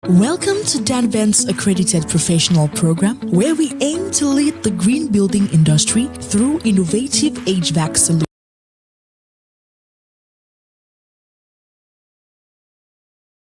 Welcome to Danvent's accredited professional program, where we aim to lead the green building industry through innovative HVAC solutions.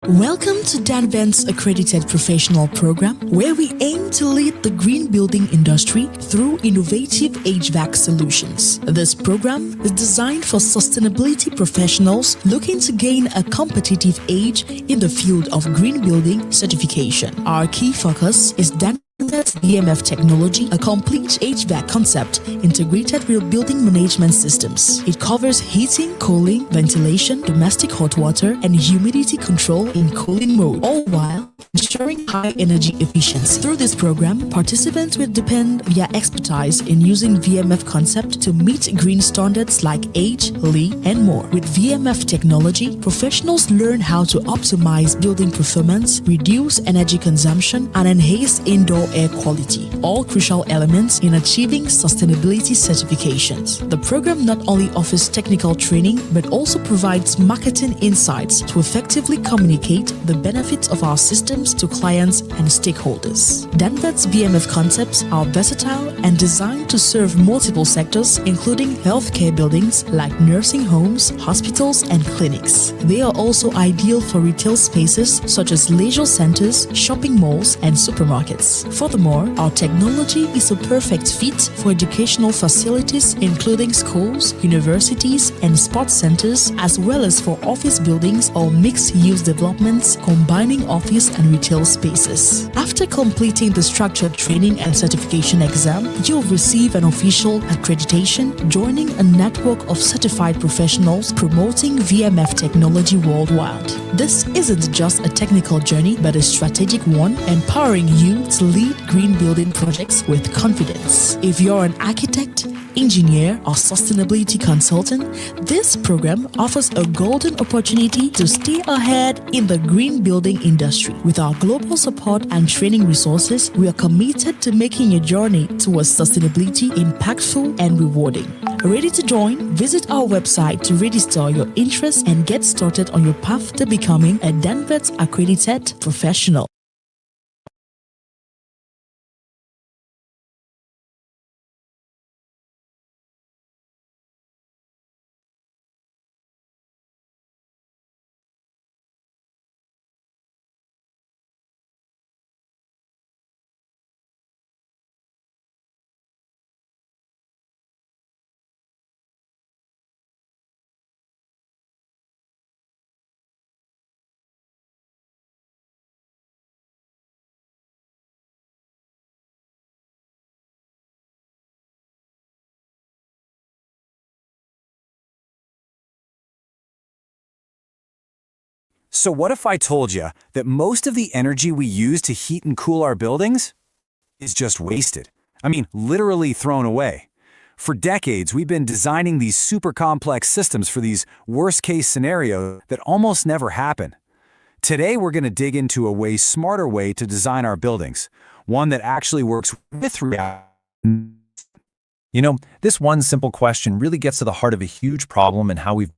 Welcome to Danvent's accredited professional program, where we aim to lead the green building industry through innovative HVAC solutions. This program is designed for sustainability professionals looking to gain a competitive edge in the field of green building certification. Our key focus is Danvent's VMF Technology, a complete HVAC concept, integrated real building management systems. It covers heating, cooling, ventilation, domestic hot water, and humidity control in cooling mode, all while ensuring high energy efficiency. Through this program, participants will depend their expertise in using VMF concept to meet green standards like H, LEED, and more. With VMF technology, professionals learn how to optimize building performance, reduce energy consumption, and enhance indoor air quality, all crucial elements in achieving sustainability certifications. The program not only offers technical training, but also provides marketing insights to effectively communicate the benefits of our systems to clients and stakeholders. Danvent's VMF concepts are versatile and designed to serve multiple sectors, including healthcare buildings like nursing homes, hospitals, and clinics. They are also ideal for retail spaces such as leisure centers, shopping malls, and supermarkets. Furthermore, our technology is a perfect fit for educational facilities, including schools, universities, and sports centers, as well as for office buildings or mixed-use developments combining office and retail spaces. After completing the structured training and certification exam, you'll receive an official accreditation, joining a network of certified professionals promoting VMF technology worldwide. This isn't just a technical journey, but a strategic one, empowering you to lead green building projects with confidence. If you're an architect, engineer, or sustainability consultant, this program offers a golden opportunity to stay ahead in the green building industry. With our global support and training resources, we are committed to making your journey towards sustainability impactful and rewarding. Ready to join? Visit our website to register your interest and get started on your path to becoming a Danvent's accredited professional. So what if I told you that most of the energy we use to heat and cool our buildings is just wasted? I mean, literally thrown away. For decades, we've been designing these super complex systems for these worst-case scenarios that almost never happen. Today, we're going to dig into a way smarter way to design our buildings, one that actually works with reality. You know, this one simple question really gets to the heart of a huge problem and how we've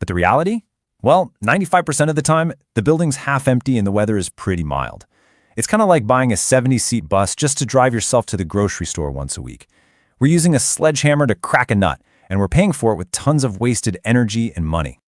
But the reality? Well, 95% of the time, the building's half empty and the weather is pretty mild. It's kind of like buying a 70-seat bus just to drive yourself to the grocery store once a week. We're using a sledgehammer to crack a nut, and we're paying for it with tons of wasted energy and money.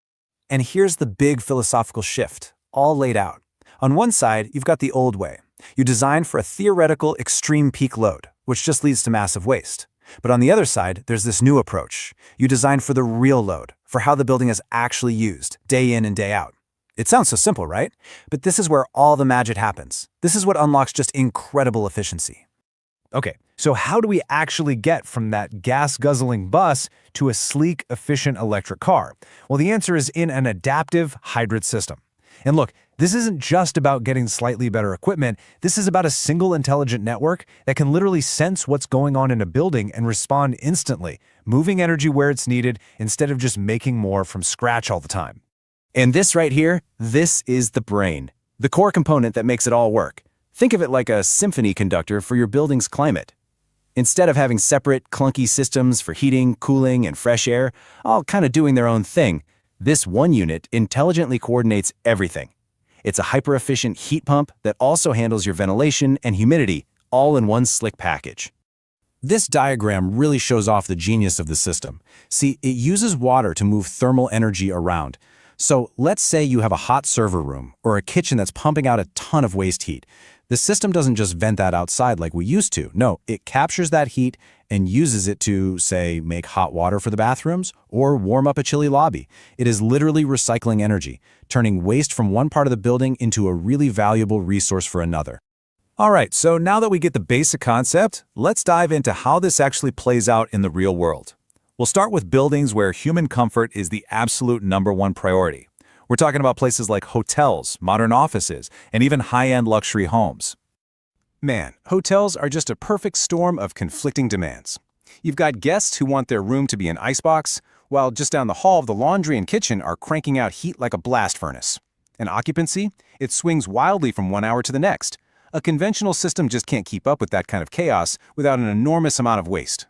And here's the big philosophical shift, all laid out. On one side, you've got the old way. You design for a theoretical extreme peak load, which just leads to massive waste. But on the other side, there's this new approach. You design for the real load, for how the building is actually used, day in and day out. It sounds so simple, right? But this is where all the magic happens. This is what unlocks just incredible efficiency. Okay, so how do we actually get from that gas-guzzling bus to a sleek, efficient electric car? Well, the answer is in an adaptive hybrid system. And look, this isn't just about getting slightly better equipment. This is about a single intelligent network that can literally sense what's going on in a building and respond instantly, moving energy where it's needed instead of just making more from scratch all the time. And this right here, this is the brain, the core component that makes it all work. Think of it like a symphony conductor for your building's climate. Instead of having separate, clunky systems for heating, cooling, and fresh air, all kind of doing their own thing, this one unit intelligently coordinates everything. It's a hyper-efficient heat pump that also handles your ventilation and humidity, all in one slick package. This diagram really shows off the genius of the system. See, it uses water to move thermal energy around. So let's say you have a hot server room or a kitchen that's pumping out a ton of waste heat. The system doesn't just vent that outside like we used to. No, it captures that heat and uses it to, say, make hot water for the bathrooms or warm up a chilly lobby. It is literally recycling energy, turning waste from one part of the building into a really valuable resource for another. All right, so now that we get the basic concept, let's dive into how this actually plays out in the real world. We'll start with buildings where human comfort is the absolute #1 priority. We're talking about places like hotels, modern offices, and even high-end luxury homes. Man, hotels are just a perfect storm of conflicting demands. You've got guests who want their room to be an icebox, while just down the hall the laundry and kitchen are cranking out heat like a blast furnace. And occupancy? It swings wildly from one hour to the next. A conventional system just can't keep up with that kind of chaos without an enormous amount of waste.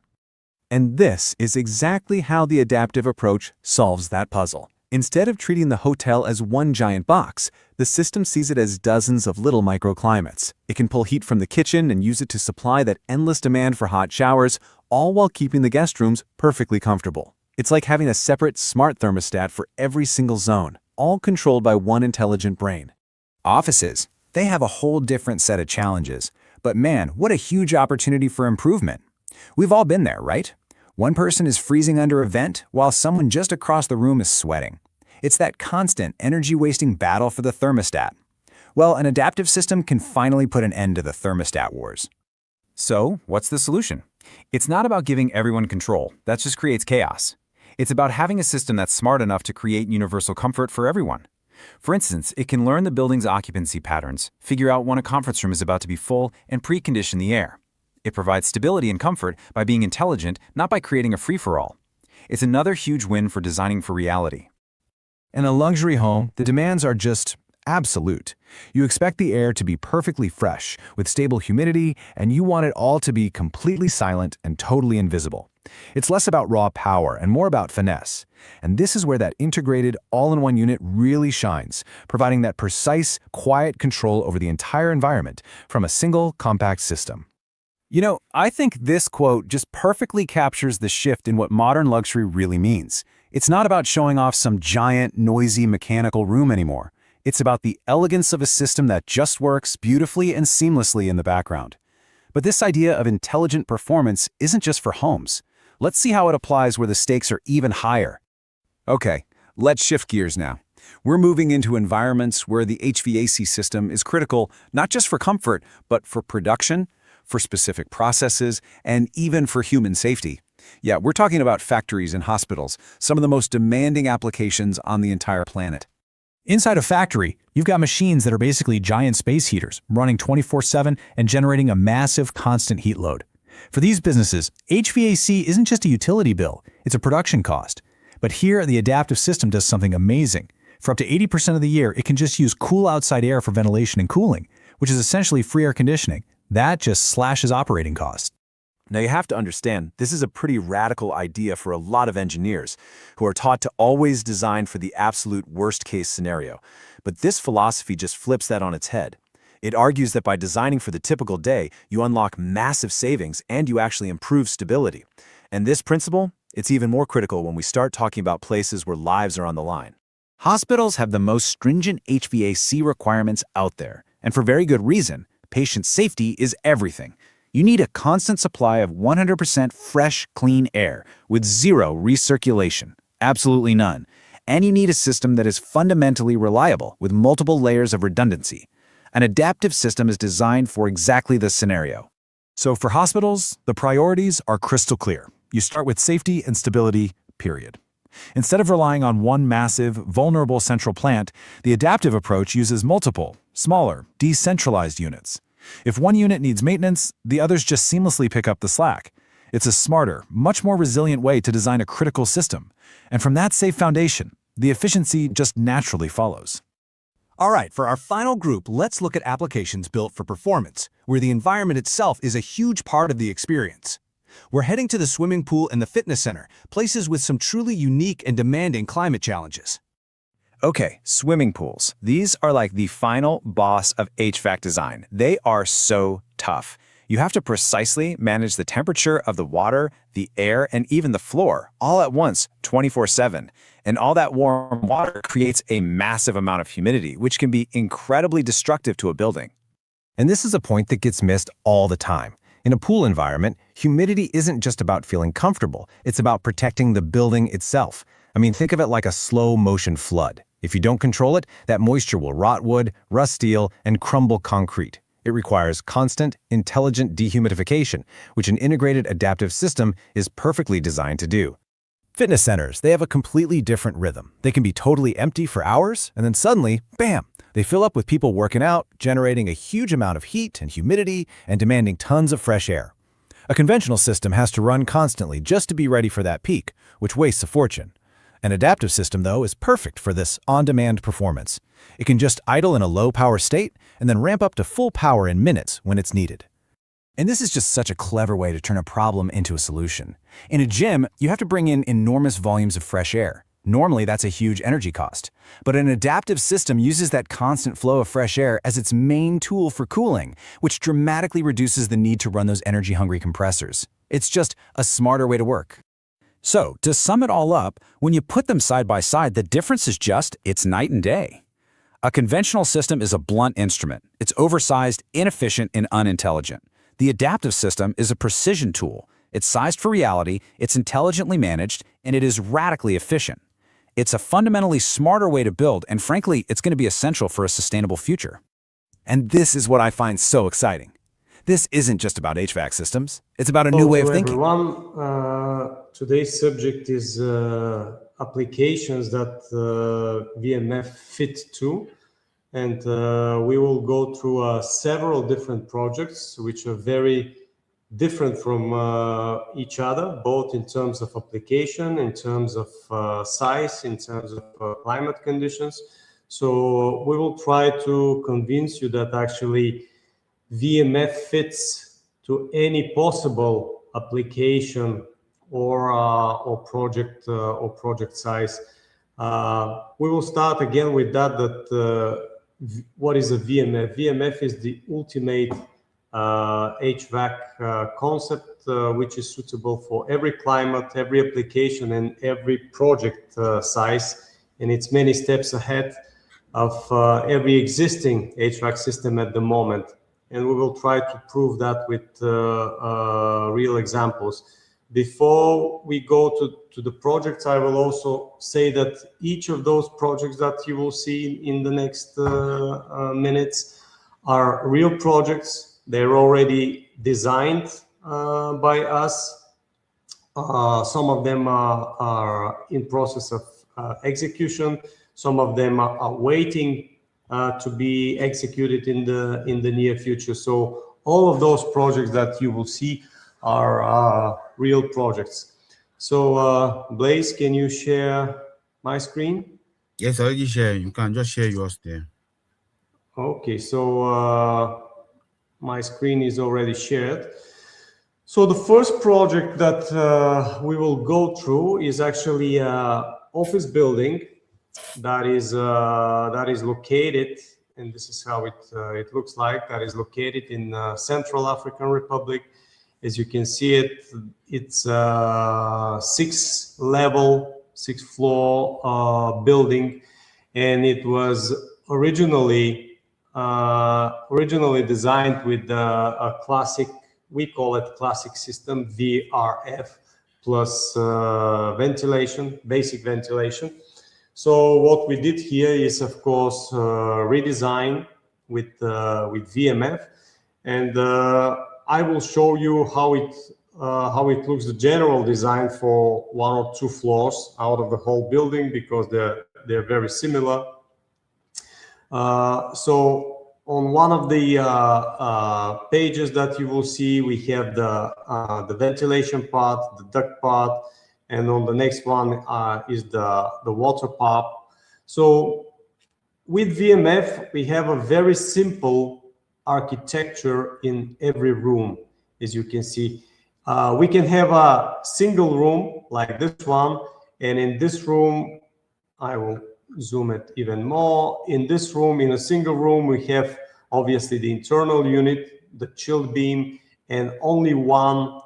And this is exactly how the adaptive approach solves that puzzle. Instead of treating the hotel as one giant box, the system sees it as dozens of little microclimates. It can pull heat from the kitchen and use it to supply that endless demand for hot showers, all while keeping the guest rooms perfectly comfortable. It's like having a separate smart thermostat for every single zone, all controlled by one intelligent brain. Offices, they have a whole different set of challenges. But man, what a huge opportunity for improvement. We've all been there, right? One person is freezing under a vent while someone just across the room is sweating. It's that constant, energy-wasting battle for the thermostat. Well, an adaptive system can finally put an end to the thermostat wars. So, what's the solution? It's not about giving everyone control. That just creates chaos. It's about having a system that's smart enough to create universal comfort for everyone. For instance, it can learn the building's occupancy patterns, figure out when a conference room is about to be full, and precondition the air. It provides stability and comfort by being intelligent, not by creating a free-for-all. It's another huge win for designing for reality. In a luxury home, the demands are just absolute. You expect the air to be perfectly fresh, with stable humidity, and you want it all to be completely silent and totally invisible. It's less about raw power and more about finesse. And this is where that integrated, all-in-one unit really shines, providing that precise, quiet control over the entire environment from a single, compact system. You know, I think this quote just perfectly captures the shift in what modern luxury really means. It's not about showing off some giant, noisy, mechanical room anymore. It's about the elegance of a system that just works beautifully and seamlessly in the background. But this idea of intelligent performance isn't just for homes. Let's see how it applies where the stakes are even higher. Okay, let's shift gears now. We're moving into environments where the HVAC system is critical not just for comfort, but for production, for specific processes, and even for human safety. Yeah, we're talking about factories and hospitals, some of the most demanding applications on the entire planet. Inside a factory, you've got machines that are basically giant space heaters, running 24/7 and generating a massive constant heat load. For these businesses, HVAC isn't just a utility bill, it's a production cost. But here, the adaptive system does something amazing. For up to 80% of the year, it can just use cool outside air for ventilation and cooling, which is essentially free air conditioning. That just slashes operating costs. Now you have to understand, this is a pretty radical idea for a lot of engineers who are taught to always design for the absolute worst-case scenario. But this philosophy just flips that on its head. It argues that by designing for the typical day, you unlock massive savings and you actually improve stability. And this principle, it's even more critical when we start talking about places where lives are on the line. Hospitals have the most stringent HVAC requirements out there, and for very good reason. Patient safety is everything. You need a constant supply of 100% fresh, clean air with zero recirculation, absolutely none. And you need a system that is fundamentally reliable with multiple layers of redundancy. An adaptive system is designed for exactly this scenario. So for hospitals, the priorities are crystal clear. You start with safety and stability, period. Instead of relying on one massive, vulnerable central plant, the adaptive approach uses multiple, smaller, decentralized units. If one unit needs maintenance, the others just seamlessly pick up the slack. It's a smarter, much more resilient way to design a critical system. And from that safe foundation, the efficiency just naturally follows. All right, for our final group, let's look at applications built for performance, where the environment itself is a huge part of the experience. We're heading to the swimming pool and the fitness center, places with some truly unique and demanding climate challenges. Okay, swimming pools. These are like the final boss of HVAC design. They are so tough. You have to precisely manage the temperature of the water, the air, and even the floor, all at once, 24/7. And all that warm water creates a massive amount of humidity, which can be incredibly destructive to a building. And this is a point that gets missed all the time. In a pool environment, humidity isn't just about feeling comfortable, it's about protecting the building itself. I mean, think of it like a slow-motion flood. If you don't control it, that moisture will rot wood, rust steel, and crumble concrete. It requires constant, intelligent dehumidification, which an integrated adaptive system is perfectly designed to do. Fitness centers, they have a completely different rhythm. They can be totally empty for hours, and then suddenly, bam, they fill up with people working out, generating a huge amount of heat and humidity, and demanding tons of fresh air. A conventional system has to run constantly just to be ready for that peak, which wastes a fortune. An adaptive system, though, is perfect for this on-demand performance. It can just idle in a low-power state and then ramp up to full power in minutes when it's needed. And this is just such a clever way to turn a problem into a solution. In a gym, you have to bring in enormous volumes of fresh air. Normally, that's a huge energy cost. But an adaptive system uses that constant flow of fresh air as its main tool for cooling, which dramatically reduces the need to run those energy-hungry compressors. It's just a smarter way to work. So, to sum it all up, when you put them side by side, the difference is it's night and day. A conventional system is a blunt instrument. It's oversized, inefficient, and unintelligent. The adaptive system is a precision tool. It's sized for reality, it's intelligently managed, and it is radically efficient. It's a fundamentally smarter way to build, and frankly, it's going to be essential for a sustainable future. And this is what I find so exciting. This isn't just about HVAC systems. It's about a new way of thinking. Everyone, today's subject is applications that VMF fit to. And we will go through several different projects, which are very different from each other, both in terms of application, in terms of size, in terms of climate conditions. So we will try to convince you that actually VMF fits to any possible application or project size. We will start again with that what is a VMF? VMF is the ultimate HVAC concept, which is suitable for every climate, every application, and every project size. And it's many steps ahead of every existing HVAC system at the moment. And we will try to prove that with real examples. Before we go to the projects, I will also say that each of those projects that you will see in the next minutes are real projects. They're already designed by us. Some of them are in process of execution. Some of them are waiting to be executed in the near future. So all of those projects that you will see are real projects. So Blaise, can you share my screen? Yes, I already share. You can just share yours there. Okay, so my screen is already shared. So the first project that we will go through is actually an office building that is located, and this is how it looks like, that is located in Central African Republic. As you can see it's a six-floor building, and it was originally designed with a classic, we call it classic system, VRF, plus ventilation, basic ventilation. So what we did here is, of course, redesign with VMF, and I will show you how it looks, the general design for one or two floors out of the whole building, because they're very similar. So on one of the pages that you will see, we have the ventilation part, the duct part, and on the next one is the water part. So with VMF, we have a very simple architecture in every room, as you can see. We can have a single room like this one, and in this room, I will zoom it even more. In this room, in a single room, we have obviously the internal unit, the chilled beam, and only one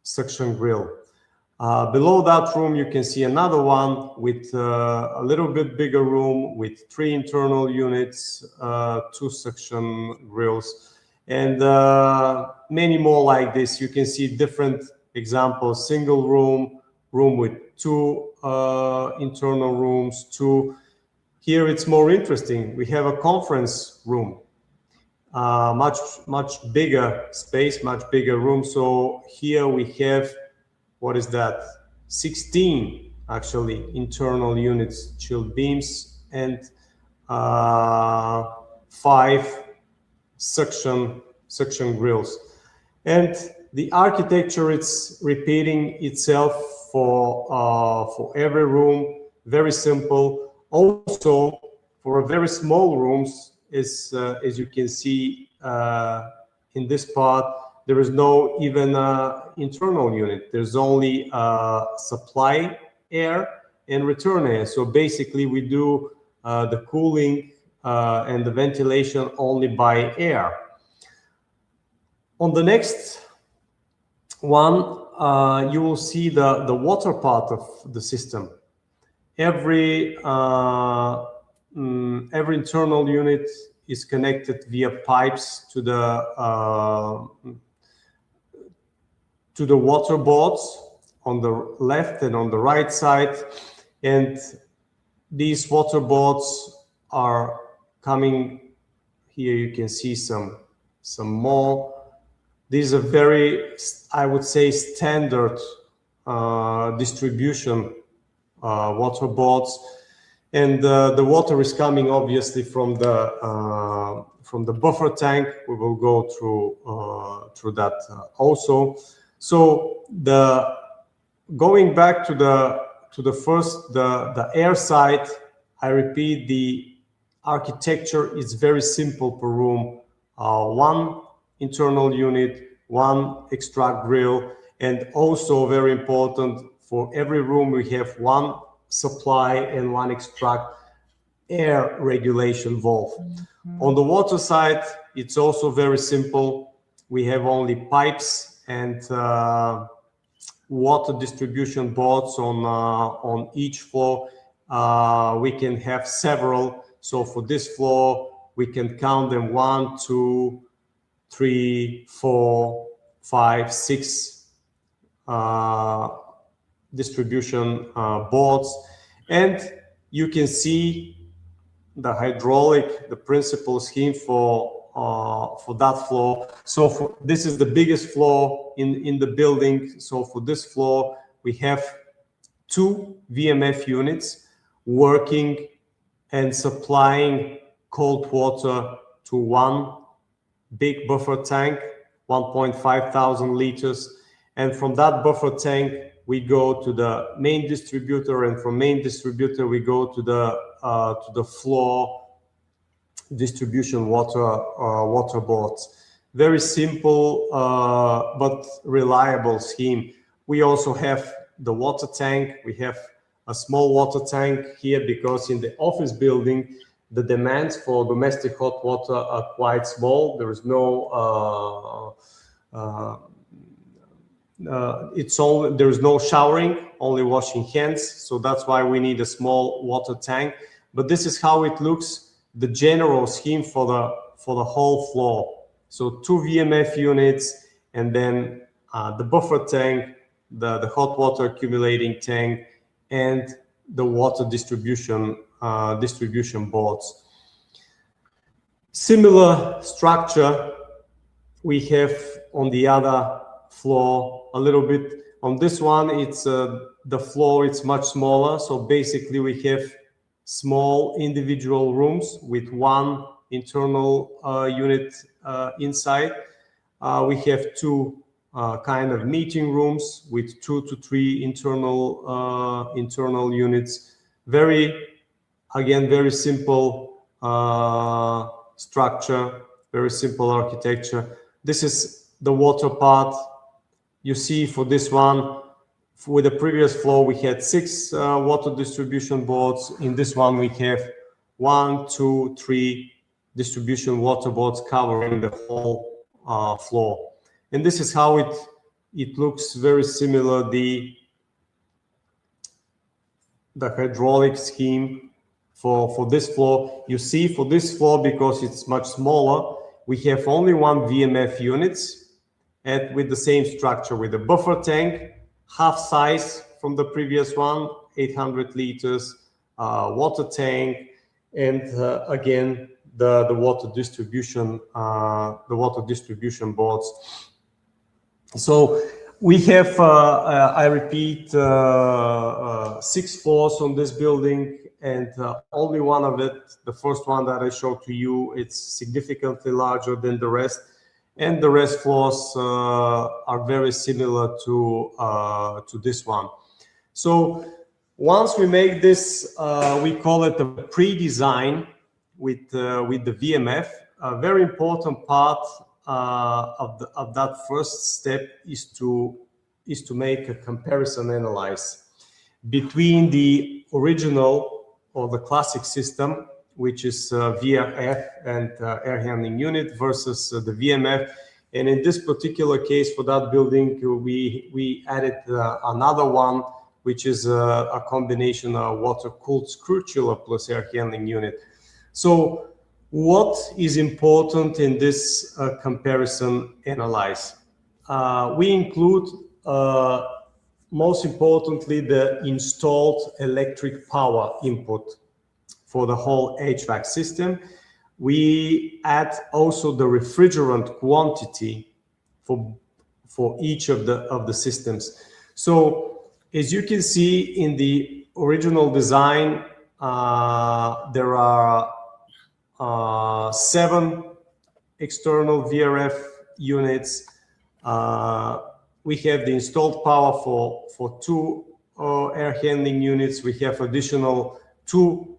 suction grill. Below that room, you can see another one with a little bit bigger room with 3 internal units, 2 suction grills, and many more like this. You can see different examples: single room, room with 2 internal rooms, 2. Here it's more interesting. We have a conference room, much bigger space, much bigger room. So here we have, what is that? 16 actually internal units, chilled beams, and 5 suction grills. And the architecture, it's repeating itself for every room. Very simple. Also, for a very small rooms, as you can see in this part, there is no even internal unit. There's only supply air and return air. So basically, we do the cooling and the ventilation only by air. On the next one, you will see the water part of the system. Every internal unit is connected via pipes to the water boards on the left and on the right side, and these water boards are coming here. You can see some more. These are very, I would say, standard distribution water boards, and the water is coming obviously from the buffer tank. We will go through that also. So going back to the first, the air side, I repeat, the architecture is very simple per room. 1 internal unit, 1 extract grill, and also very important, for every room we have 1 supply and 1 extract air regulation valve. On the water side, it's also very simple. We have only pipes and water distribution boards on each floor. We can have several. So for this floor, we can count them 1, 2, 3, 4, 5, 6 distribution boards, and you can see the hydraulic, the principal scheme for that floor. So this is the biggest floor in the building. So for this floor, we have 2 VMF units working and supplying cold water to 1 big buffer tank, 1,500 liters. And from that buffer tank, we go to the main distributor, and from main distributor, we go to the floor distribution water boards. Very simple but reliable scheme. We also have the water tank. We have a small water tank here because in the office building, the demands for domestic hot water are quite small. There is no there is no showering, only washing hands. So that's why we need a small water tank. But this is how it looks, the general scheme for the whole floor. So 2 VMF units, and then the buffer tank, the hot water accumulating tank, and the water distribution boards. Similar structure we have on the other floor a little bit. On this one, it's the floor, it's much smaller. So basically we have small individual rooms with 1 internal unit inside. We have 2 kind of meeting rooms with 2 to 3 internal units. Very simple structure, very simple architecture. This is the water part. You see for this one, with the previous floor, we had 6 water distribution boards. In this one, we have 1, 2, 3 distribution water boards covering the whole floor. And this is how it looks very similar, the hydraulic scheme for this floor. You see for this floor, because it's much smaller, we have only 1 VMF units and with the same structure, with a buffer tank, half size from the previous one, 800 liters, water tank, and again, the water distribution boards. So we have, I repeat, 6 floors on this building, and only one of it, the first one that I showed to you, it's significantly larger than the rest, and the rest floors are very similar to this one. So once we make this, we call it a pre-design with the VMF. A very important part of that first step is to make a comparison analysis between the original or the classic system, which is VRF and air handling unit, versus the VMF. And in this particular case, for that building, we added another one, which is a combination of water-cooled screw chiller plus air handling unit. So what is important in this comparison analysis? We include, most importantly, the installed electric power input for the whole HVAC system. We add also the refrigerant quantity for each of the systems. So as you can see in the original design, there are 7 external VRF units. We have the installed power for 2 air handling units. We have additional 2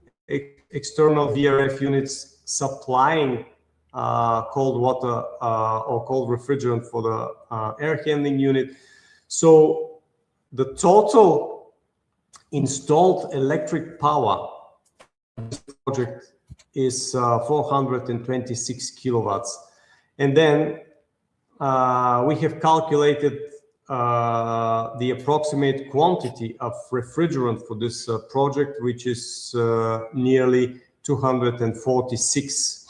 external VRF units supplying cold water or cold refrigerant for the air handling unit. So the total installed electric power in this project is 426 kilowatts. And then we have calculated the approximate quantity of refrigerant for this project, which is nearly 246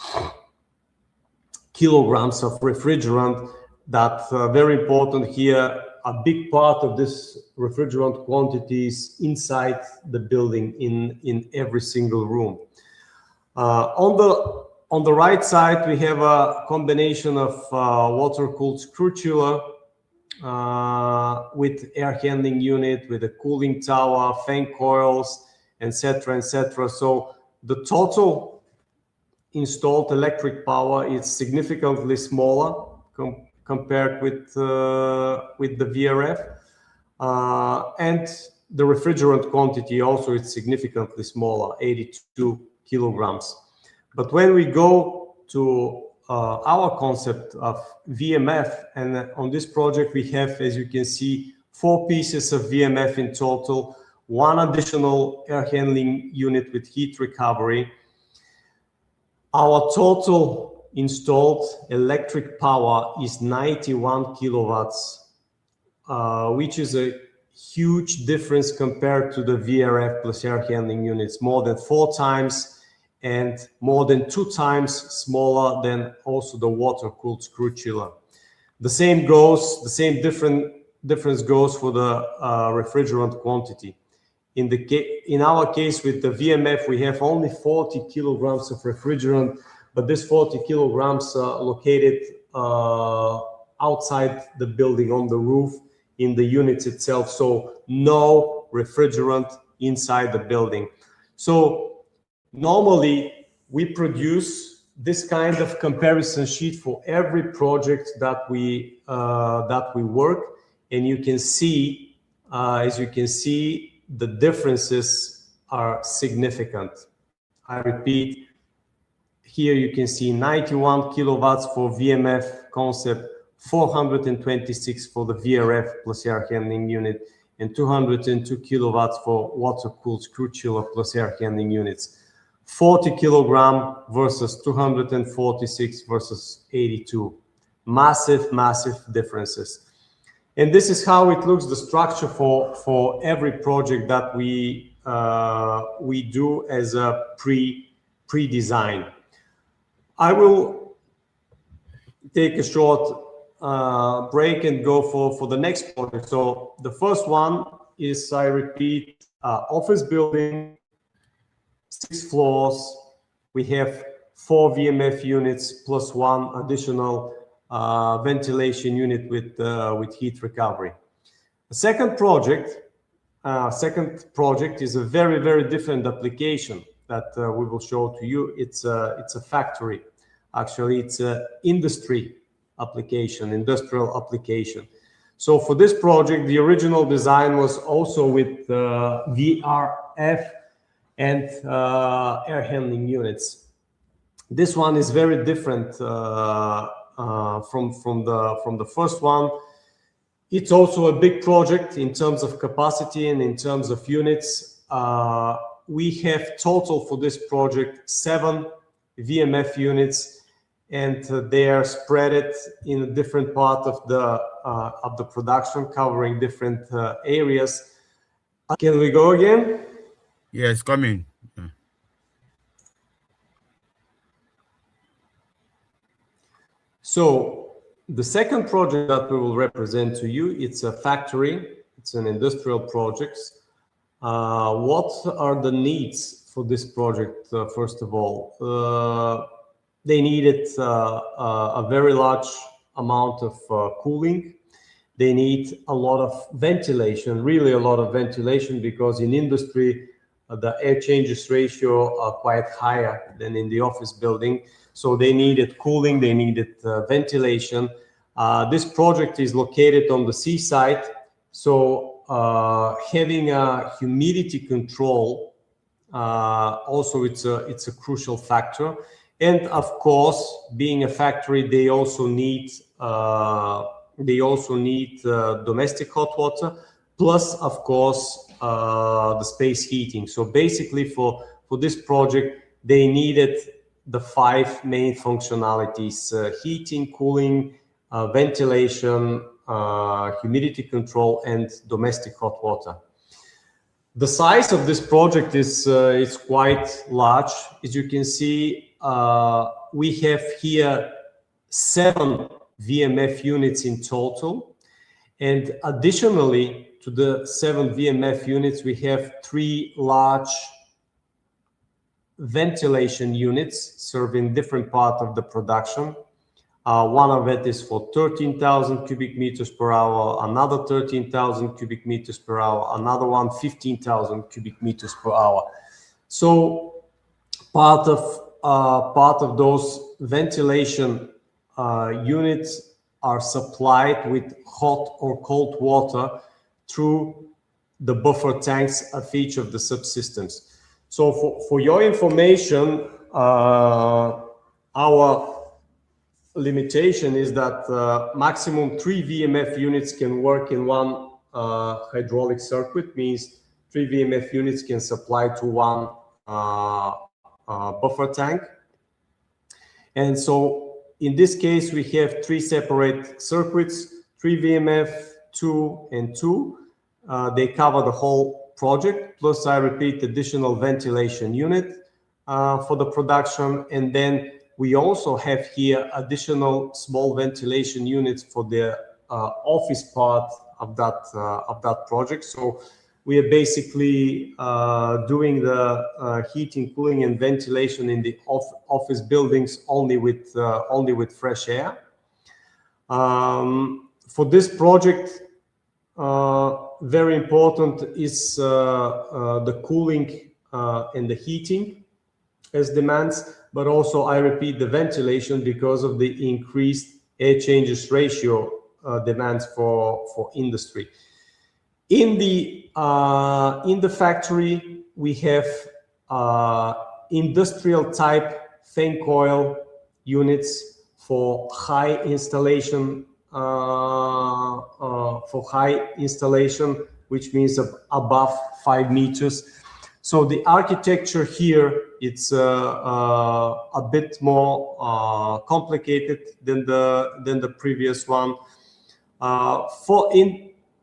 kilograms of refrigerant. That very important here, a big part of this refrigerant quantity is inside the building in every single room. On the right side, we have a combination of water-cooled screw chiller with air handling unit, with a cooling tower, fan coils, etc., etc. So the total installed electric power is significantly smaller compared with the VRF, and the refrigerant quantity also is significantly smaller, 82 kilograms. But when we go to our concept of VMF, and on this project we have, as you can see, 4 pieces of VMF in total, 1 additional air handling unit with heat recovery. Our total installed electric power is 91 kilowatts, which is a huge difference compared to the VRF plus air handling units, more than 4 times and more than 2 times smaller than also the water-cooled screw chiller. The same difference goes for the refrigerant quantity. In our case with the VMF, we have only 40 kilograms of refrigerant, but this 40 kilograms are located outside the building on the roof in the units itself, so no refrigerant inside the building. So normally we produce this kind of comparison sheet for every project that we work, and you can see, as you can see, the differences are significant. I repeat, Here you can see 91 kilowatts for VMF concept, 426 for the VRF plus air handling unit, and 202 kilowatts for water-cooled screw chiller plus air handling units. 40 kilogram versus 246 versus 82. Massive, massive differences. And this is how it looks, the structure for every project that we do as a pre-design. I will take a short break and go for the next project. So the first one is, I repeat, office building, 6 floors. We have 4 VMF units plus 1 additional ventilation unit with heat recovery. The second project is a very, very different application that we will show to you. It's a factory. Actually, it's an industry application, industrial application. So for this project, the original design was also with VRF and air handling units. This one is very different from the first one. It's also a big project in terms of capacity and in terms of units. We have total for this project 7 VMF units, and they are spread in a different part of the production, covering different areas. Can we go again? Yeah, it's coming. Yeah. So the second project that we will represent to you, it's a factory, it's an industrial project. What are the needs for this project? First of all, they needed a very large amount of cooling. They need a lot of ventilation, really a lot of ventilation, because in industry, the air changes ratio are quite higher than in the office building. So they needed cooling, they needed ventilation. This project is located on the seaside. So having a humidity control, also it's a crucial factor. And of course, being a factory, they also need domestic hot water, plus of course the space heating. So basically, for this project, they needed the 5 main functionalities: heating, cooling, ventilation, humidity control, and domestic hot water. The size of this project is quite large. As you can see, we have here 7 VMF units in total, and additionally to the 7 VMF units, we have 3 large ventilation units serving different parts of the production. One of it is for 13,000 cubic meters per hour, another 13,000 cubic meters per hour, another one 15,000 cubic meters per hour. So part of those ventilation units are supplied with hot or cold water through the buffer tanks of each of the subsystems. So for your information, our limitation is that maximum 3 VMF units can work in one hydraulic circuit, means 3 VMF units can supply to one buffer tank. And so in this case, we have 3 separate circuits, 3 VMF, 2 and 2. They cover the whole project, plus I repeat, additional ventilation unit for the production. And then we also have here additional small ventilation units for the office part of that project. So we are basically doing the heating, cooling, and ventilation in the office buildings only with fresh air. For this project, very important is the cooling and the heating as demands, but also, I repeat, the ventilation because of the increased air changes ratio demands for industry. In the factory, we have industrial type fan coil units for high installation, which means above 5 meters. So the architecture here, it's a bit more complicated than the previous one.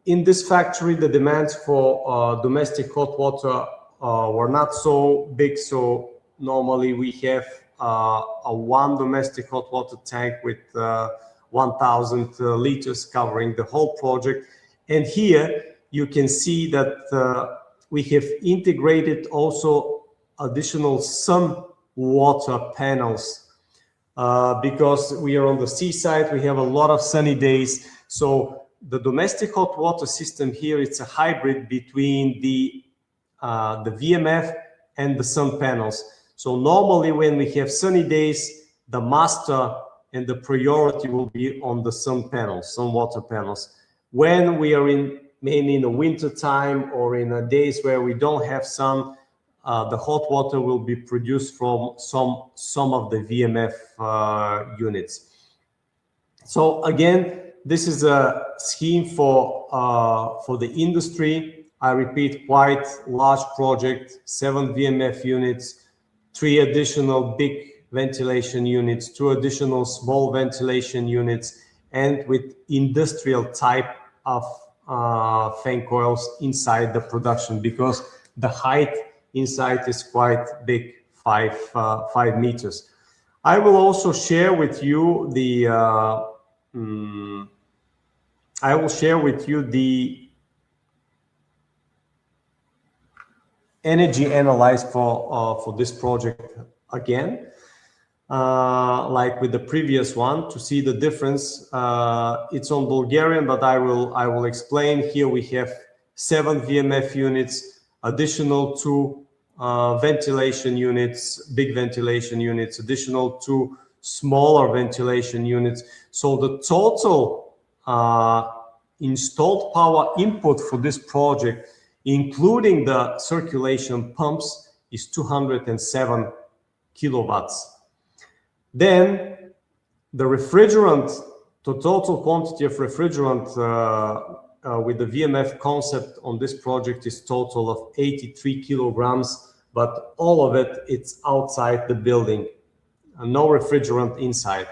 In this factory, the demands for domestic hot water were not so big. So normally we have a one domestic hot water tank with 1,000 liters covering the whole project. And here you can see that we have integrated also additional sun water panels because we are on the seaside. We have a lot of sunny days. So the domestic hot water system here, it's a hybrid between the VMF and the sun panels. So normally when we have sunny days, the master and the priority will be on the sun panels, sun water panels. When we are mainly in the winter time or in days where we don't have sun, the hot water will be produced from some of the VMF units. So again, this is a scheme for the industry. I repeat, quite large project, 7 VMF units, 3 additional big ventilation units, 2 additional small ventilation units, and with industrial type of fan coils inside the production, because the height inside is quite big, 5 meters. I will also share with you the energy analyzed for this project again, like with the previous one, to see the difference. It's on Bulgarian, but I will explain. Here we have 7 VMF units, additional 2 ventilation units, big ventilation units, additional 2 smaller ventilation units. So the total installed power input for this project, including the circulation pumps, is 207 kilowatts. Then the refrigerant, the total quantity of refrigerant with the VMF concept on this project is total of 83 kilograms, but all of it, it's outside the building, no refrigerant inside.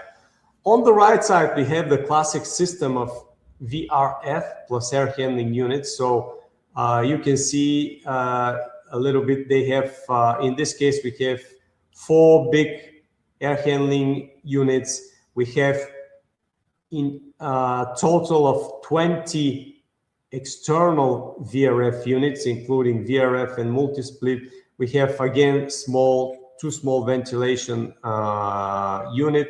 On the right side, we have the classic system of VRF plus air handling units. So you can see a little bit, they have, in this case, we have 4 big air handling units. We have in total of 20 external VRF units, including VRF and multi-split. We have, again, 2 small ventilation unit.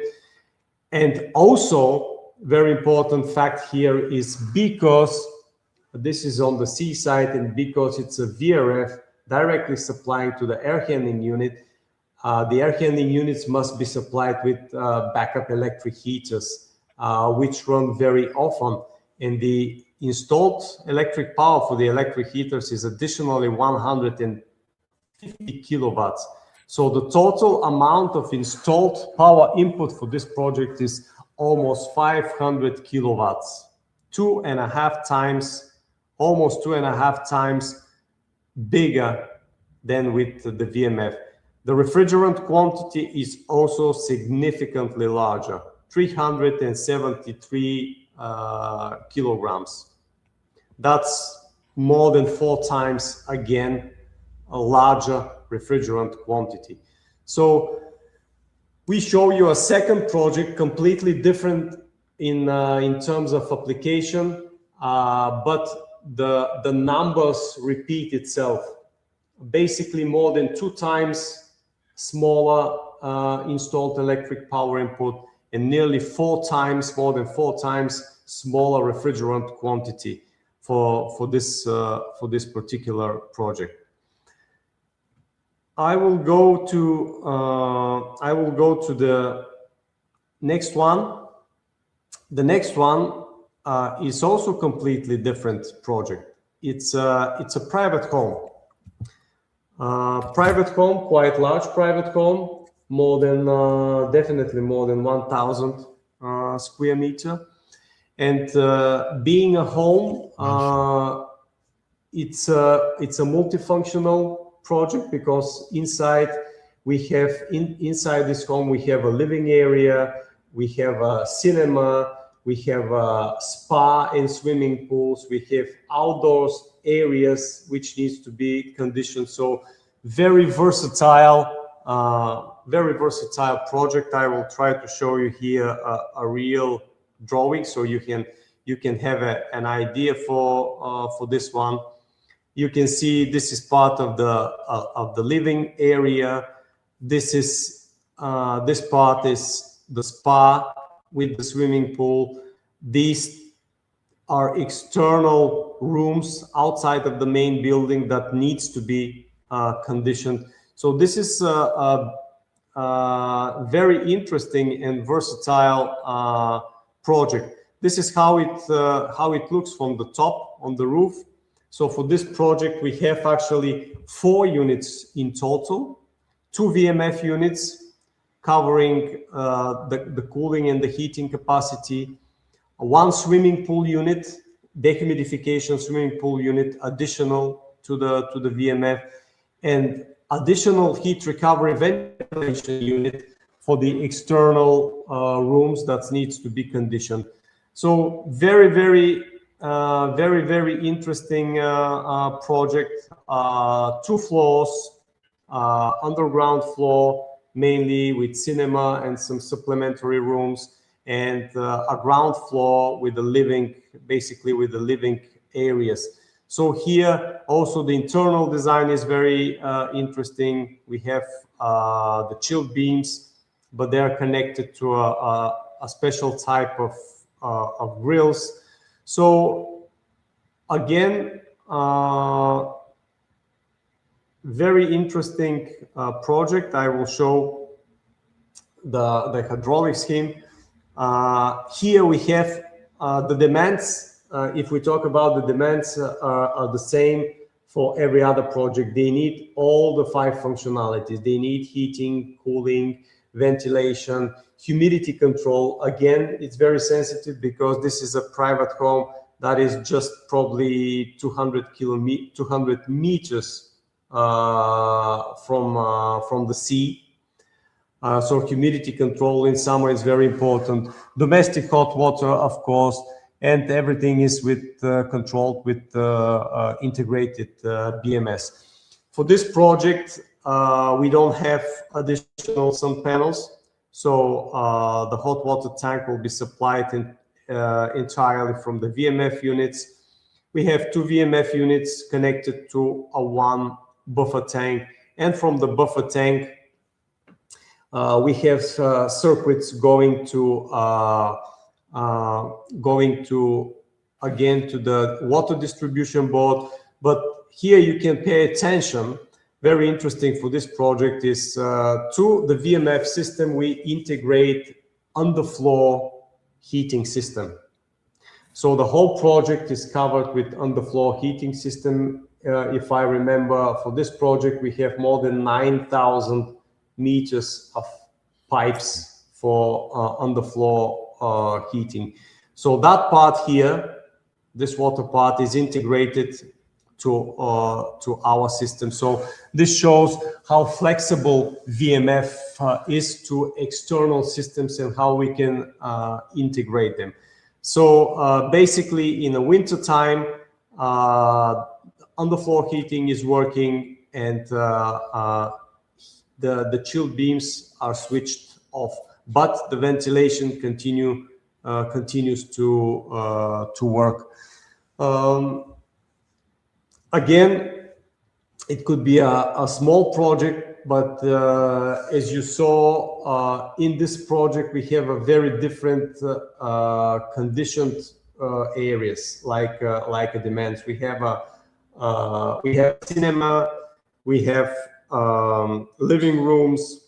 And also, very important fact here is, because this is on the seaside and because it's a VRF directly supplying to the air handling unit, the air handling units must be supplied with backup electric heaters, which run very often. And the installed electric power for the electric heaters is additionally 150 kilowatts. So the total amount of installed power input for this project is almost 500 kilowatts, almost 2.5 times bigger than with the VMF. The refrigerant quantity is also significantly larger, 373 kilograms. That's more than 4 times, again, a larger refrigerant quantity. So we show you a second project, completely different in terms of application, but the numbers repeat itself. Basically more than 2 times smaller installed electric power input, and nearly 4 times, more than 4 times smaller refrigerant quantity for this particular project. I will go to the next one. The next one is also completely different project. It's a private home. Private home, quite large private home. definitely more than 1,000 square meter. And being a home, it's a multifunctional project, because inside we have inside this home we have a living area, we have a cinema, we have a spa and swimming pools, we have outdoors areas which needs to be conditioned. So very versatile project. I will try to show you here a real drawing so you can have an idea for this one. You can see this is part of the living area. This part is the spa with the swimming pool. These are external rooms outside of the main building that needs to be conditioned. So this is a very interesting and versatile project. This is how it looks from the top on the roof. So for this project, we have actually 4 units in total, 2 VMF units covering the cooling and the heating capacity, 1 swimming pool unit, dehumidification swimming pool unit additional to the VMF, and additional heat recovery ventilation unit for the external rooms that needs to be conditioned. So very interesting project. 2 floors, underground floor mainly with cinema and some supplementary rooms, and a ground floor with the living, basically with the living areas. So here also the internal design is very interesting. We have the chilled beams, but they are connected to a special type of grills. So again, very interesting project. I will show the hydraulic scheme. Here we have the demands. If we talk about the demands, are the same for every other project. They need all the 5 functionalities. They need heating, cooling, ventilation, humidity control. Again, it's very sensitive because this is a private home that is just probably 200 meters from the sea. So humidity control in summer is very important. Domestic hot water, of course, and everything is controlled with integrated BMS. For this project, we don't have additional sun panels, so the hot water tank will be supplied entirely from the VMF units. We have 2 VMF units connected to a 1 buffer tank, and from the buffer tank, we have circuits going to again to the water distribution board. But here you can pay attention. Very interesting for this project is to the VMF system we integrate underfloor heating system. So the whole project is covered with underfloor heating system. If I remember, for this project we have more than 9,000 meters of pipes for underfloor heating. So that part here, this water part, is integrated to our system. So this shows how flexible VMF is to external systems and how we can integrate them. So basically, in the winter time, underfloor heating is working, and the chilled beams are switched off, but the ventilation continues to work. Again, it could be a small project, but as you saw in this project, we have a very different conditioned areas like demands. We have cinema, we have living rooms,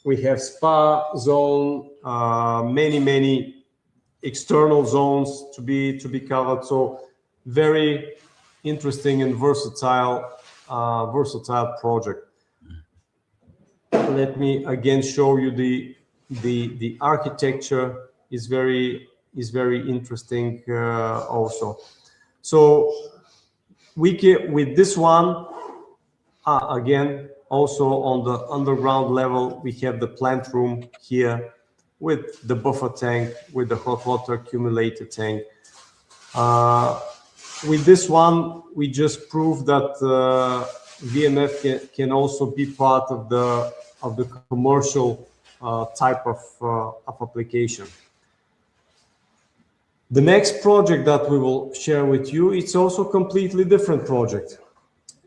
we have spa zone, many external zones to be covered. So very interesting and versatile project. let me again show you the architecture is very interesting also. So we can, with this one, again, also on the underground level, we have the plant room here with the buffer tank, with the hot water accumulator tank. With this one, we just proved that VMF can also be part of the commercial type of application. The next project that we will share with you, it's also a completely different project.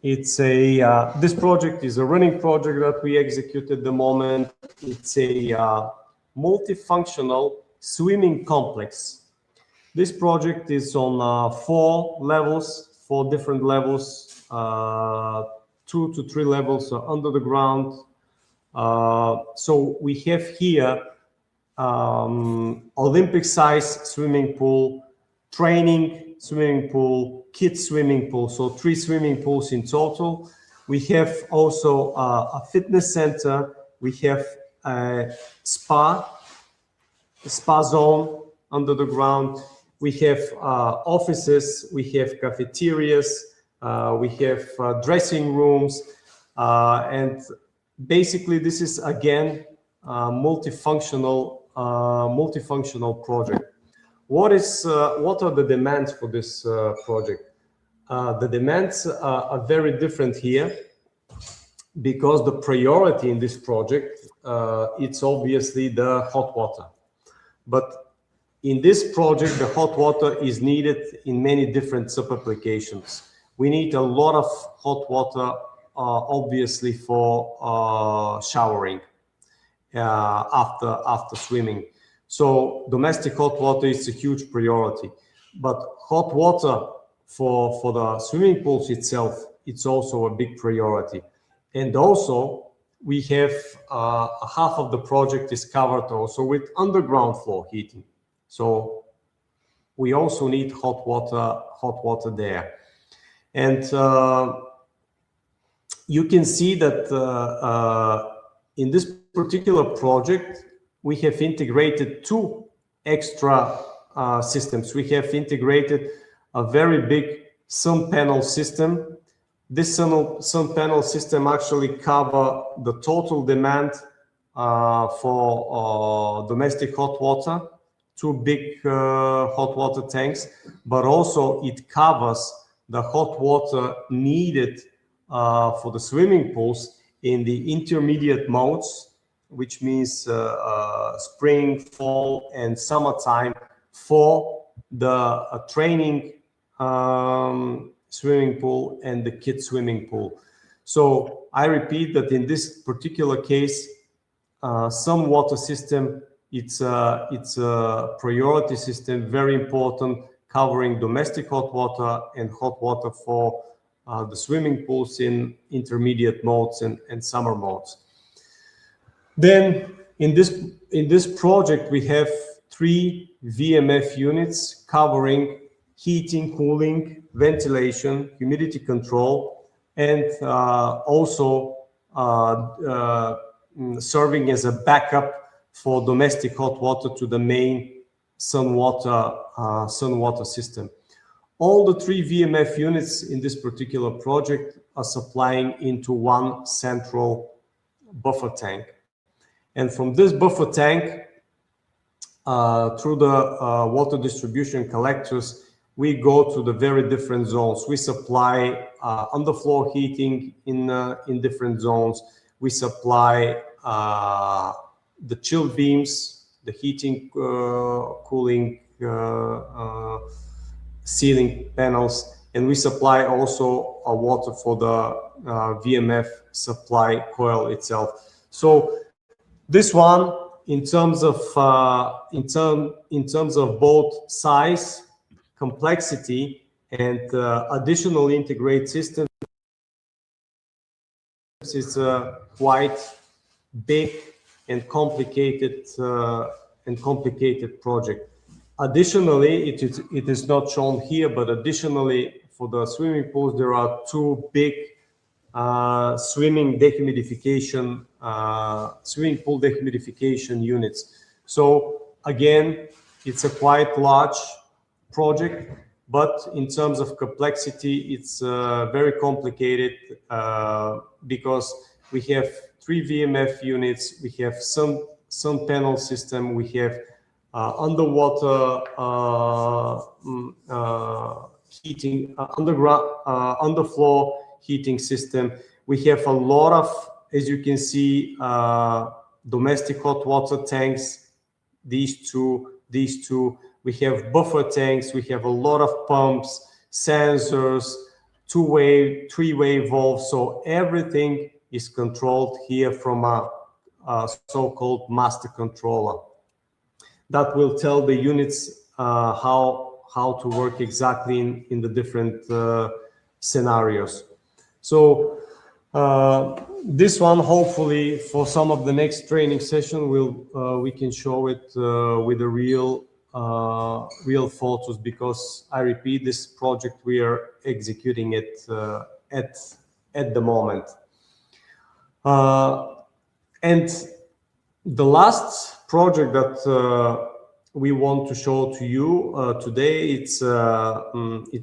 It's a this project is a running project that we execute at the moment. It's a multifunctional swimming complex. This project is on 4 levels, 4 different levels, 2 to 3 levels under the ground. So we have here Olympic-size swimming pool, training swimming pool, kids swimming pool, so 3 swimming pools in total. We have also a fitness center. We have a spa zone under the ground. We have offices, we have cafeterias, we have dressing rooms, and basically this is again multifunctional project. What are the demands for this project? The demands are very different here because the priority in this project it's obviously the hot water, but in this project, the hot water is needed in many different sub-applications. We need a lot of hot water, obviously, for showering after swimming. So domestic hot water is a huge priority. But hot water for the swimming pools itself, it's also a big priority. And also, we have half of the project is covered also with underground floor heating. So we also need hot water there. And you can see that in this particular project, we have integrated 2 extra systems. We have integrated a very big sun panel system. This sun panel system actually covers the total demand for domestic hot water, 2 big hot water tanks, but also it covers the hot water needed for the swimming pools in the intermediate modes, which means spring, fall, and summertime for the training swimming pool and the kids swimming pool. So I repeat that in this particular case, some water system, it's a priority system, very important, covering domestic hot water and hot water for the swimming pools in intermediate modes and summer modes. Then in this project, we have 3 VMF units covering heating, cooling, ventilation, humidity control, and also serving as a backup for domestic hot water to the main sun water system. All the 3 VMF units in this particular project are supplying into one central buffer tank. And from this buffer tank, through the water distribution collectors, we go to the very different zones. We supply underfloor heating in different zones. We supply the chill beams, the heating, cooling, ceiling panels, and we supply also water for the VMF supply coil itself. So this one, in terms of both size, complexity, and additional integrated systems, is a quite big and complicated project. Additionally, it is not shown here, but additionally for the swimming pools, there are 2 big swimming dehumidification, swimming pool dehumidification units. So again, it's a quite large project, but in terms of complexity, it's very complicated because we have 3 VMF units, we have some panel system, we have underwater heating, underground, underfloor heating system. We have a lot of, as you can see, domestic hot water tanks. These two. We have buffer tanks. We have a lot of pumps, sensors, two-way, three-way valves. So everything is controlled here from a so-called master controller that will tell the units how to work exactly in the different scenarios. So this one, hopefully, for some of the next training session, we can show it with a real photos, because I repeat, this project we are executing it at the moment. And the last project that we want to show to you today, it's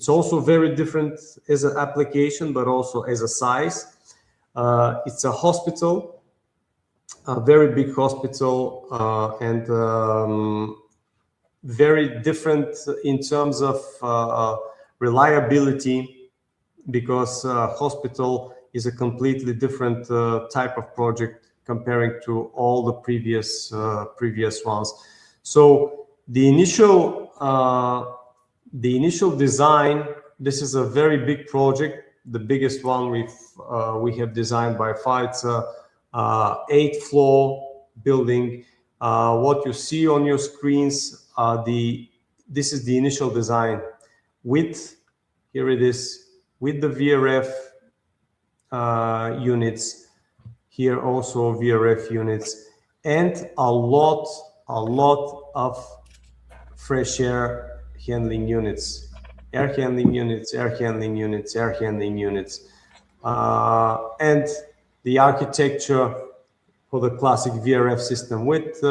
also very different as an application, but also as a size. It's a hospital, a very big hospital, and very different in terms of reliability, because hospital is a completely different type of project comparing to all the previous ones. So the initial design, this is a very big project, the biggest one we have designed by far. It's a 8-floor building. What you see on your screens are this is the initial design with, here it is, with the VRF units, here also VRF units, and a lot of fresh air handling units, air handling units, and the architecture for the classic VRF system with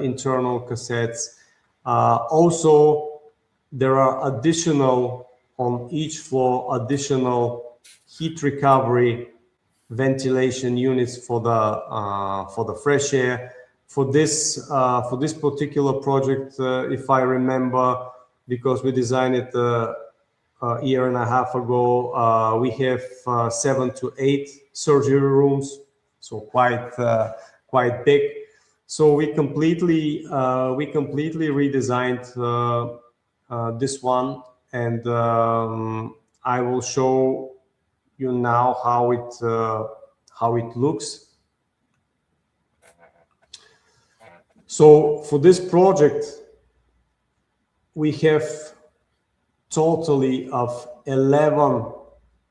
internal cassettes. Also, there are additional, on each floor, additional heat recovery ventilation units for the fresh air. For this particular project, if I remember, because we designed it a year and a half ago, we have 7 to 8 surgery rooms, so quite big. So we completely redesigned this one, and I will show you now how it looks. So for this project, we have totally of 11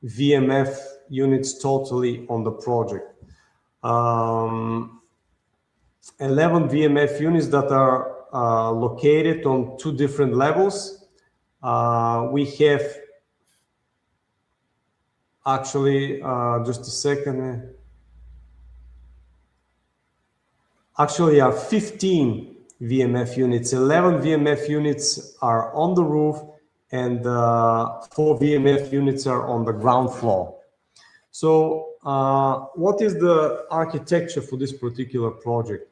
VMF units totally on the project. 11 VMF units that are located on 2 different levels. We have actually, just a second. Actually, are 15 VMF units. 11 VMF units are on the roof, and 4 VMF units are on the ground floor. So what is the architecture for this particular project?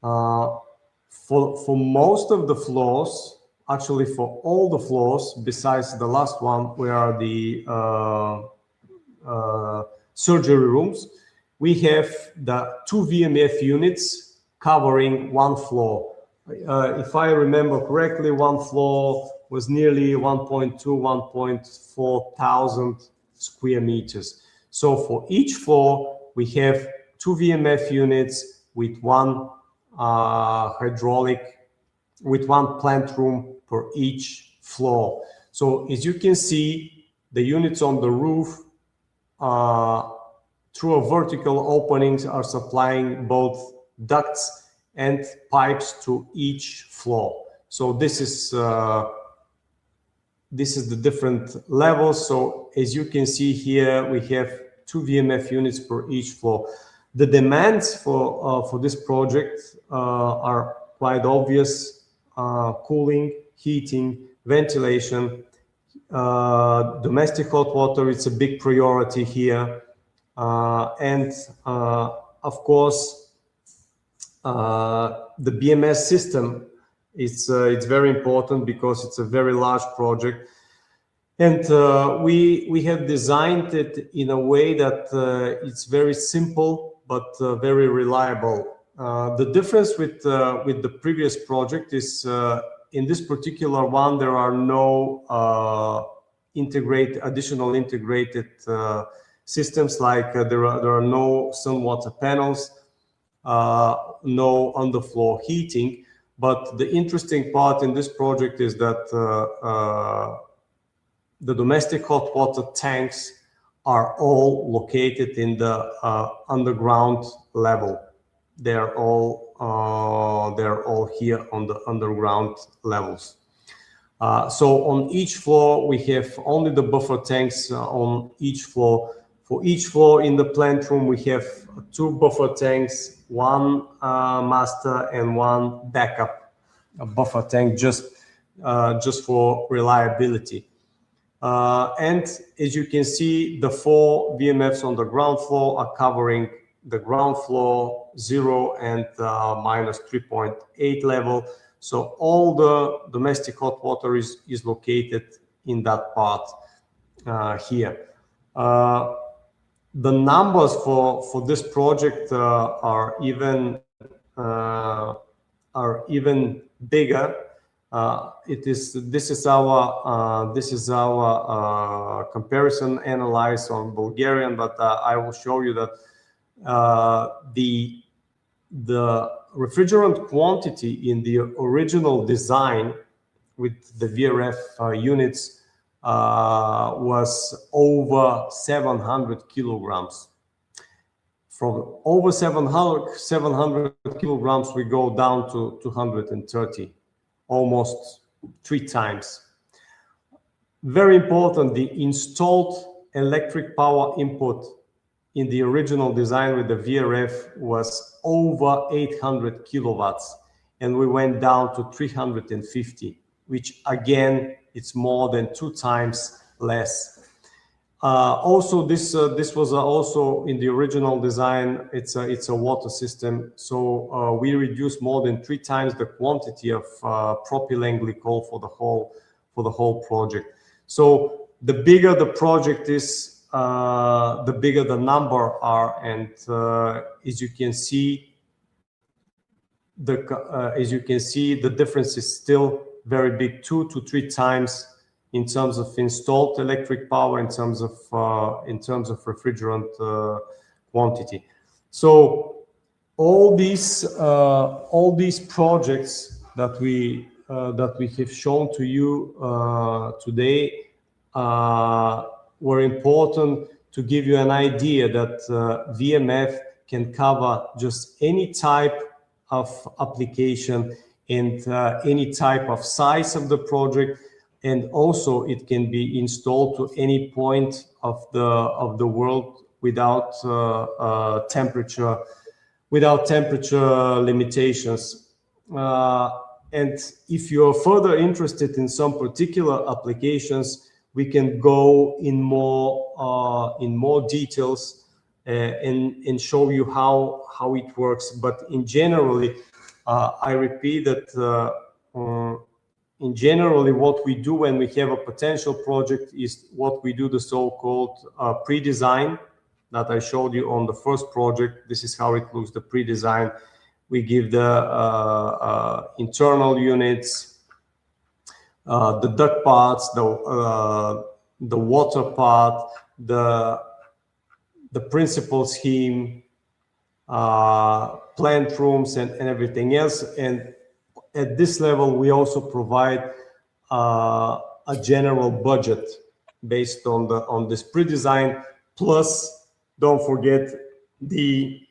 For most of the floors, actually for all the floors, besides the last one, where the surgery rooms, we have the 2 VMF units covering 1 floor. If I remember correctly, 1 floor was nearly 1.2, 1.4 thousand square meters. So for each floor, we have 2 VMF units with 1 with 1 plant room per each floor. So as you can see, the units on the roof through a vertical openings are supplying both ducts and pipes to each floor. So this is the different levels. So as you can see here, we have 2 VMF units per each floor. The demands for this project are quite obvious: cooling, heating, ventilation, domestic hot water. It's a big priority here, and of course, the BMS system. It's very important because it's a very large project. And we have designed it in a way that it's very simple but very reliable. The difference with the previous project is in this particular one there are no additional integrated systems, like there are no sun water panels, no underfloor heating. But the interesting part in this project is that the domestic hot water tanks are all located in the underground level. They're all here on the underground levels. So on each floor we have only the buffer tanks on each floor. For each floor in the plant room we have 2 buffer tanks, 1 master and 1 backup buffer tank, just for reliability. And as you can see, the 4 VMFs on the ground floor are covering the ground floor 0 and minus 3.8 level. So all the domestic hot water is located in that part here. The numbers for this project are even bigger. This is our comparison analysis on Bulgarian, but I will show you that the refrigerant quantity in the original design with the VRF units was over 700 kilograms. From over 700 kilograms, we go down to 230. Almost 3 times. Very important, the installed electric power input in the original design with the VRF was over 800 kilowatts, and we went down to 350, which again, it's more than 2 times less. Also, this was also in the original design. It's a water system, so we reduced more than 3 times the quantity of propylene glycol for the whole project. So the bigger the project is, the bigger the number are, and as you can see, the difference is still very big, 2 to 3 times. In terms of installed electric power, in terms of refrigerant quantity. So all these projects that we have shown to you today were important to give you an idea that VMF can cover just any type of application and any type of size of the project. And also it can be installed to any point of the world without temperature limitations. And if you're further interested in some particular applications, we can go in more details and show you how it works. But in generally, I repeat that. In generally, what we do when we have a potential project is what we do, the so-called pre-design that I showed you on the first project. This is how it looks, the pre-design. We give the internal units, the duct parts, the water part, the principal scheme, plant rooms, and everything else. And at this level, we also provide a general budget based on this pre-design. Plus, don't forget the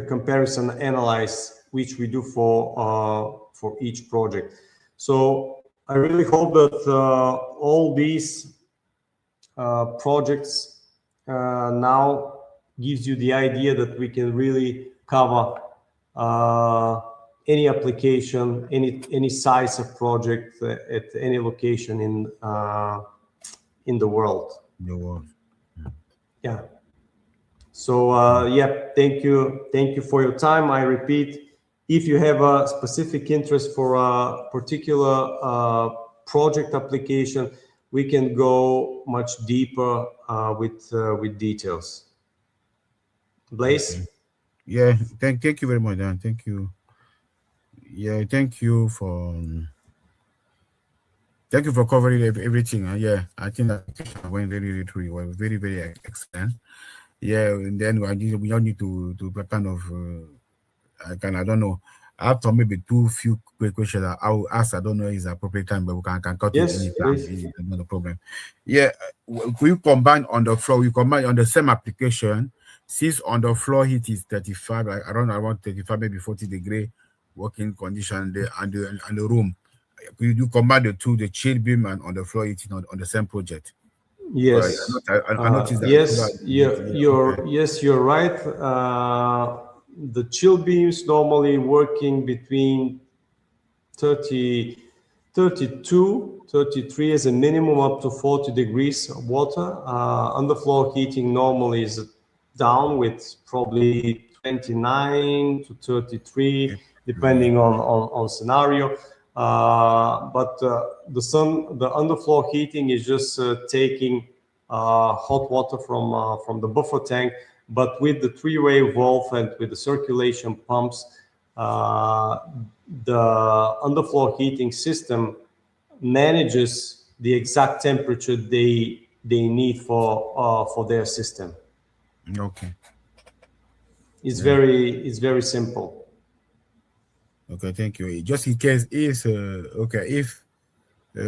comparison analysis, which we do for each project. So I really hope that all these projects now gives you the idea that we can really cover any application, any size of project at any location in the world. The world. Yeah. So yeah, thank you for your time. I repeat, if you have a specific interest for a particular project application, we can go much deeper with details. Blaise? Okay. Yeah, thank you very much, Dan. Thank you. Yeah, thank you for covering everything. Yeah, I think that went really well, very, very excellent. Yeah, and then we all need to kind of I don't know. After maybe few quick questions I will ask. I don't know is appropriate time, but we can cut Yes, it any time. please. It's not a problem. Yeah, we combine on the floor. We combine on the same application. Since on the floor heat is 35, like around 35, maybe 40 degree working condition there, and the room. You combine the two, the chill beam and on the floor heating on the same project. Yes. I noticed that. Yes, you're right. The chill beams normally working between 32, 33 as a minimum, up to 40 degrees of water. Underfloor heating normally is down with probably 29 to 33, depending on scenario. But the underfloor heating is just taking hot water from the buffer tank, but with the three-way valve and with the circulation pumps, the underfloor heating system manages the exact temperature they need for their system. Okay. It's very simple. Okay, thank you. Just in case if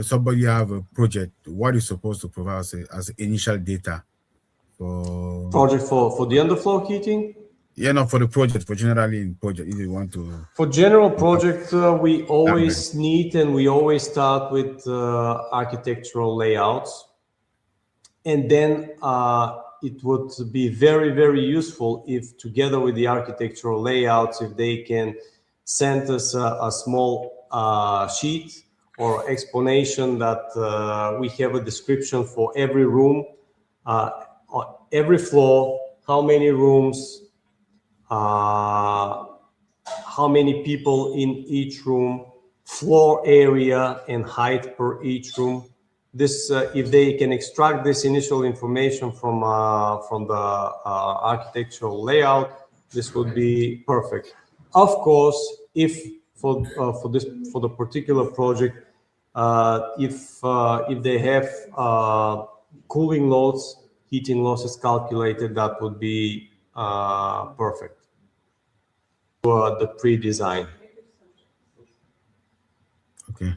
somebody have a project, what is supposed to provide as initial data for Project for the underfloor heating? Yeah, not for the project, but generally in project, if you want to. For general project, we always need and we always start with architectural layouts, and then it would be very, very useful if, together with the architectural layouts, if they can send us a small sheet or explanation that we have a description for every room, every floor, how many rooms, how many people in each room, floor area and height per each room. This, if they can extract this initial information from the architectural layout, this would be perfect. Of course, if for the particular project, if they have cooling loads, heating losses calculated, that would be perfect. The pre-design. Okay.